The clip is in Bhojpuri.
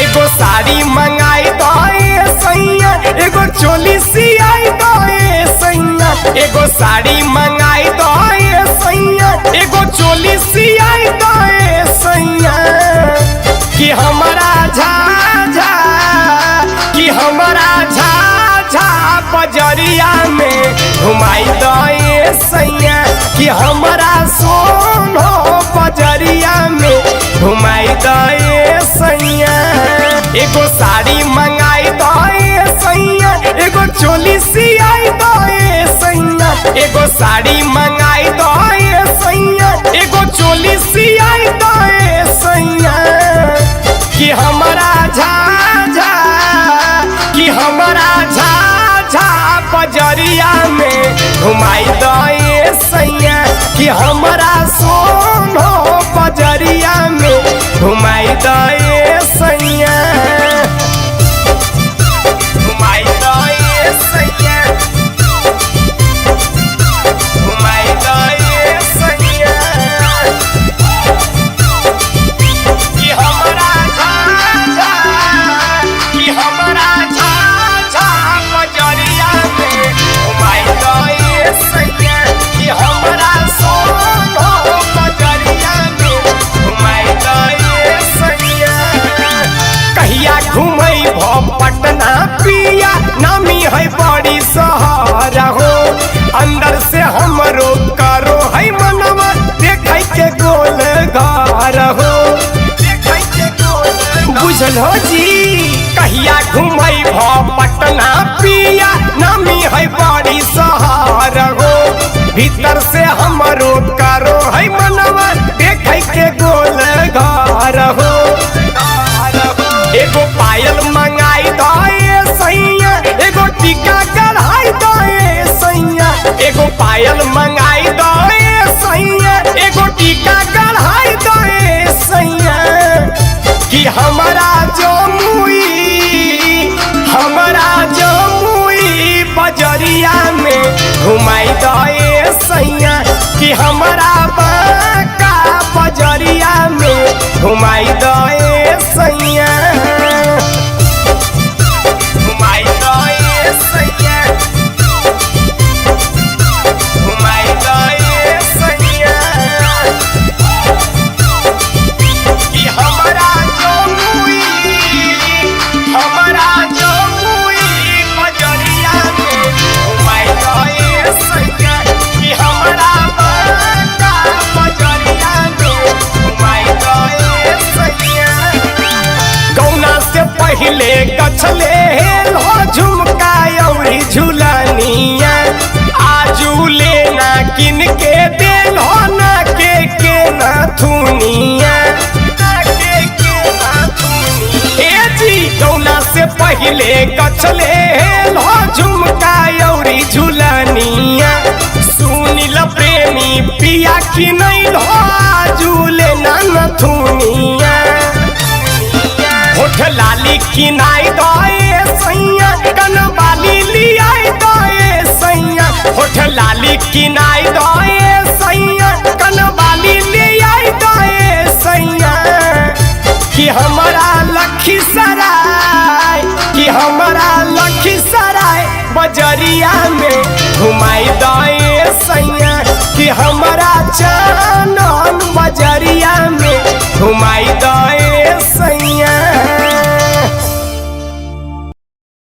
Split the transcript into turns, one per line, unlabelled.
एगो साड़ी मंगाई दे सैया, एगो चोली सियाई दे सैया। एगो साड़ी मंगाई दे सैया, एगो चोली सियाई दे सैया। कि हमारा झाझा, कि हमारा झाझा बजरिया में घुमाई दे सैया। कि हमारा सोनो बजरिया में घुमाई दे सैया। एगो साड़ी मंगाई दे सैया, एगो चोली सियाई दे सैया। एगो साड़ी मंगाई दे सैया, एगो चोली सियाई दे सैया। कि हमारा झाझा, कि हमारा झाझा बजरिया में घुमाई दे सैया। कि हमारा सोनो बजरिया में घुमाई दे सैया। घुमाई दे सैया, घुमाई दे सैया। कि हमारा झाझा, कि हमारा झाझा बजरिया में घुमाई दे सैया। कि हमारा सोनो बजरिया में घुमाई दे सैया। कहिया घूमै भो पटना पिया, नामी है बड़ी शहर हो। अंदर से हमरो करो है मनवा, देखै के गोल घर हो। बुझल हो जी, कहिया घूमै भो पटना पिया, नामी है बड़ी शहर हो। भीतर से हमरो करो है मनवा, देखै के गोल घर हो। एगो पायल मंगाई दे सैया, एगो टीका गढ़ाई दे सैया। एगो पायल मंगाई दे सैया, एगो टीका गढ़ाई दे सैया। कि हमारा जमुई, हमारा जमुई बजरिया में घुमाई दे सैया। कि हमारा बांका बजरिया में घुमाई दे सैया। घुमाई दे सैया, घुमाई दे सैया। कि हमारा जमुई, हमारा जमुई बजरिया में घुमाई दे सैया। कि हमारा बांका बजरिया में घुमाई दे सैया। गौना से पहले गछले लो झुमका औरी झुलनिया, आजू लेना किन के देलो ना के नथुनिया। ए जी गौना से पहले गछले लो झुमका औरी झुलनिया। सुनिल प्रेमी पिया कि नहीं लो आजू लेना नथुनिया। होठ लाली किनाई दे सैया, कनबाली लियाई दे सैया। होठ लाली किनाई दे सैया, कनबाली लियाई दे सैया। कि हमारा लखीसराय, कि हमारा लखीसराय बजरिया में घुमाई दे सैया। कि हमारा चानन बजरिया में घुमाई